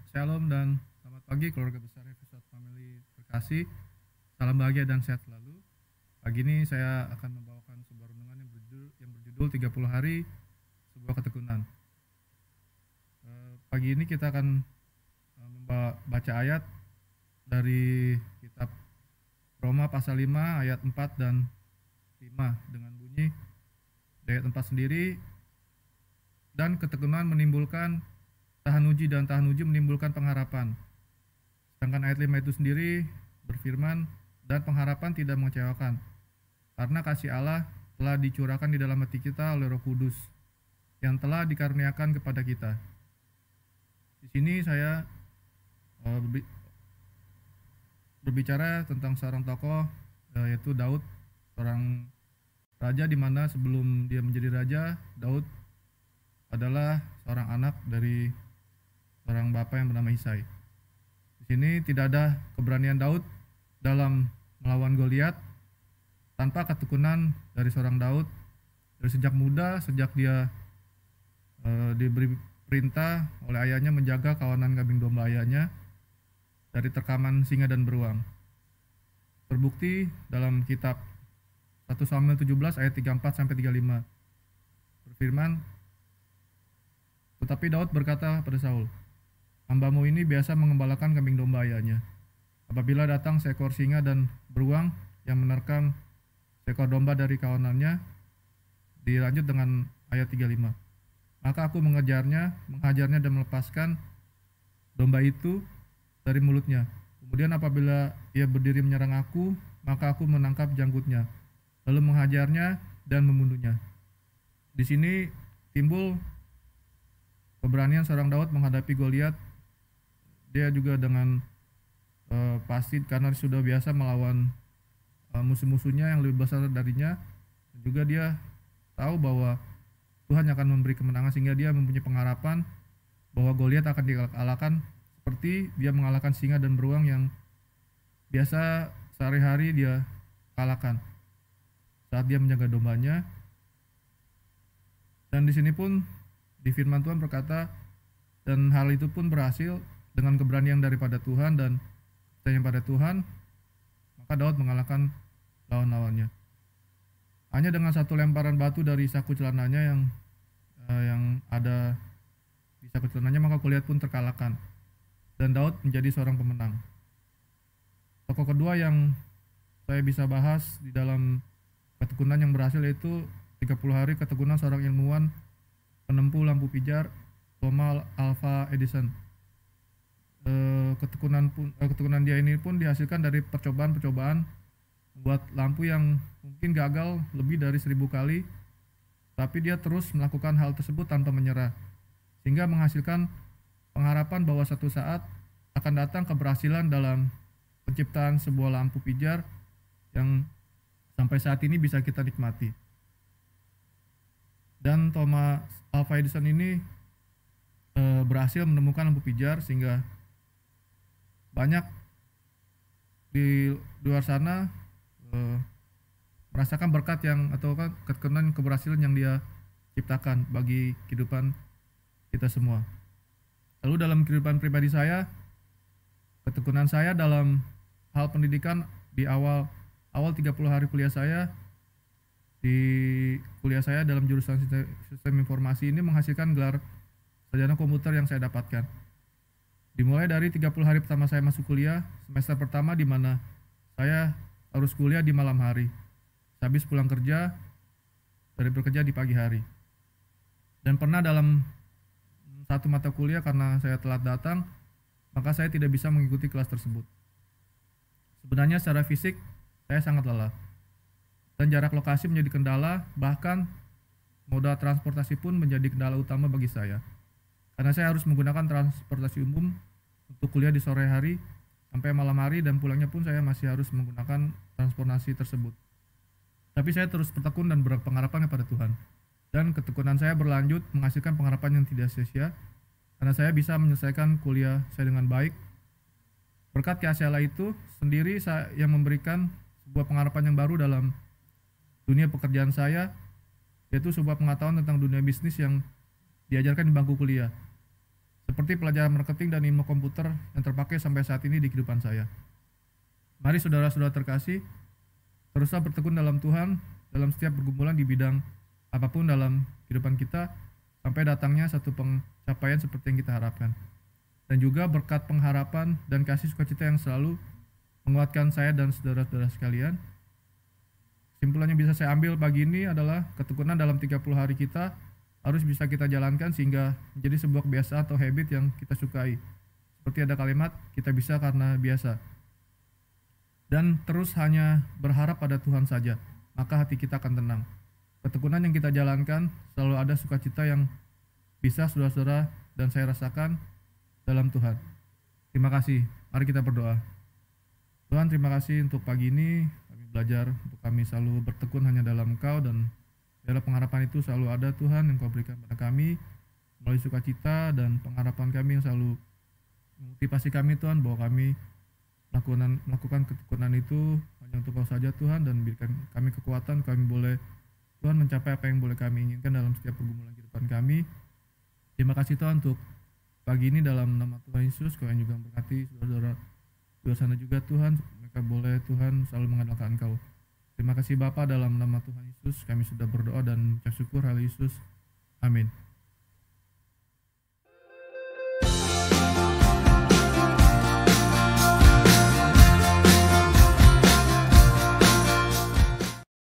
Shalom dan selamat pagi keluarga besar Episode Family terkasih. Salam bahagia dan sehat selalu. Pagi ini saya akan membawakan sebuah renungan yang berjudul 30 hari sebuah ketekunan. Pagi ini kita akan membaca ayat dari kitab Roma pasal 5 ayat 4 dan 5 dengan bunyi ayat 4 sendiri, dan ketekunan menimbulkan tahan uji dan tahan uji menimbulkan pengharapan. Sedangkan ayat 5 itu sendiri berfirman, dan pengharapan tidak mengecewakan, karena kasih Allah telah dicurahkan di dalam hati kita oleh Roh Kudus yang telah dikaruniakan kepada kita. Di sini saya berbicara tentang seorang tokoh, yaitu Daud, seorang raja di mana sebelum dia menjadi raja, Daud adalah seorang anak dari seorang bapak yang bernama Isai. Di sini tidak ada keberanian Daud dalam melawan Goliat tanpa ketekunan dari seorang Daud. Dari sejak muda, sejak dia diberi perintah oleh ayahnya menjaga kawanan kambing domba ayahnya dari terkaman singa dan beruang. Terbukti dalam kitab 1 Samuel 17 ayat 34 sampai 35. Berfirman, tetapi Daud berkata pada Saul, "Hambamu ini biasa mengembalakan kambing domba ayahnya. Apabila datang seekor singa dan beruang yang menerkam seekor domba dari kawanannya," dilanjut dengan ayat 35, "maka aku menghajarnya dan melepaskan domba itu dari mulutnya. Kemudian apabila ia berdiri menyerang aku, maka aku menangkap janggutnya, lalu menghajarnya dan membunuhnya." Di sini timbul keberanian seorang Daud menghadapi Goliat. Dia juga dengan pasti karena sudah biasa melawan musuh-musuhnya yang lebih besar darinya, dan juga dia tahu bahwa Tuhan akan memberi kemenangan, sehingga dia mempunyai pengharapan bahwa Goliat akan dikalahkan seperti dia mengalahkan singa dan beruang yang biasa sehari-hari dia kalahkan saat dia menjaga dombanya. Dan di sini pun di firman Tuhan berkata, dan hal itu pun berhasil dengan keberanian daripada Tuhan dan percaya pada Tuhan, maka Daud mengalahkan lawan-lawannya. Hanya dengan satu lemparan batu dari saku celananya yang ada di saku celananya, maka Goliat pun terkalahkan dan Daud menjadi seorang pemenang. Tokoh kedua yang saya bisa bahas di dalam ketekunan yang berhasil yaitu 30 hari ketekunan seorang ilmuwan penempuh lampu pijar, Thomas Alva Edison. Ketekunan dia ini pun dihasilkan dari percobaan-percobaan membuat lampu yang mungkin gagal lebih dari 1000 kali, tapi dia terus melakukan hal tersebut tanpa menyerah, sehingga menghasilkan pengharapan bahwa suatu saat akan datang keberhasilan dalam penciptaan sebuah lampu pijar yang sampai saat ini bisa kita nikmati. Dan Thomas Alva Edison ini berhasil menemukan lampu pijar, sehingga banyak di luar sana merasakan berkat yang atau ketekunan keberhasilan yang dia ciptakan bagi kehidupan kita semua. Lalu dalam kehidupan pribadi saya, ketekunan saya dalam hal pendidikan di awal 30 hari kuliah saya, di kuliah saya dalam jurusan sistem informasi ini menghasilkan gelar sarjana komputer yang saya dapatkan. Dimulai dari 30 hari pertama saya masuk kuliah, semester pertama di mana saya harus kuliah di malam hari. Habis pulang kerja, dari bekerja di pagi hari. Dan pernah dalam satu mata kuliah karena saya telat datang, maka saya tidak bisa mengikuti kelas tersebut. Sebenarnya secara fisik saya sangat lelah, dan jarak lokasi menjadi kendala, bahkan moda transportasi pun menjadi kendala utama bagi saya. Karena saya harus menggunakan transportasi umum untuk kuliah di sore hari sampai malam hari, dan pulangnya pun saya masih harus menggunakan transportasi tersebut. Tapi saya terus bertekun dan berpengharapan kepada Tuhan. Dan ketekunan saya berlanjut menghasilkan pengharapan yang tidak sia-sia, karena saya bisa menyelesaikan kuliah saya dengan baik. Berkat kasih Allah itu sendiri yang memberikan sebuah pengharapan yang baru dalam dunia pekerjaan saya, yaitu sebuah pengetahuan tentang dunia bisnis yang diajarkan di bangku kuliah. seperti pelajaran marketing dan ilmu komputer yang terpakai sampai saat ini di kehidupan saya. Mari saudara-saudara terkasih, teruslah bertekun dalam Tuhan dalam setiap pergumulan di bidang apapun dalam kehidupan kita sampai datangnya satu pencapaian seperti yang kita harapkan. Dan juga berkat pengharapan dan kasih sukacita yang selalu menguatkan saya dan saudara-saudara sekalian. Kesimpulan yang bisa saya ambil pagi ini adalah ketekunan dalam 30 hari kita harus bisa kita jalankan sehingga menjadi sebuah kebiasaan atau habit yang kita sukai. Seperti ada kalimat, kita bisa karena biasa. Dan terus hanya berharap pada Tuhan saja, maka hati kita akan tenang. Ketekunan yang kita jalankan selalu ada sukacita yang bisa saudara-saudara dan saya rasakan dalam Tuhan. Terima kasih. Mari kita berdoa. Tuhan, terima kasih untuk pagi ini. Kami belajar untuk kami selalu bertekun hanya dalam Engkau, dan dalam pengharapan itu selalu ada Tuhan yang Kau berikan pada kami melalui sukacita dan pengharapan kami yang selalu memotivasi kami Tuhan, bahwa kami melakukan ketekunan itu hanya untuk Kau saja Tuhan, dan berikan kami kekuatan kami boleh Tuhan mencapai apa yang boleh kami inginkan dalam setiap pergumulan kehidupan kami. Terima kasih Tuhan untuk pagi ini dalam nama Tuhan Yesus. Kau yang juga memberkati saudara-saudara di luar sana juga Tuhan, mereka boleh Tuhan selalu mengandalkan Engkau. Terima kasih Bapa, dalam nama Tuhan Yesus kami sudah berdoa dan mengucap syukur. Haleluya Yesus. Amin.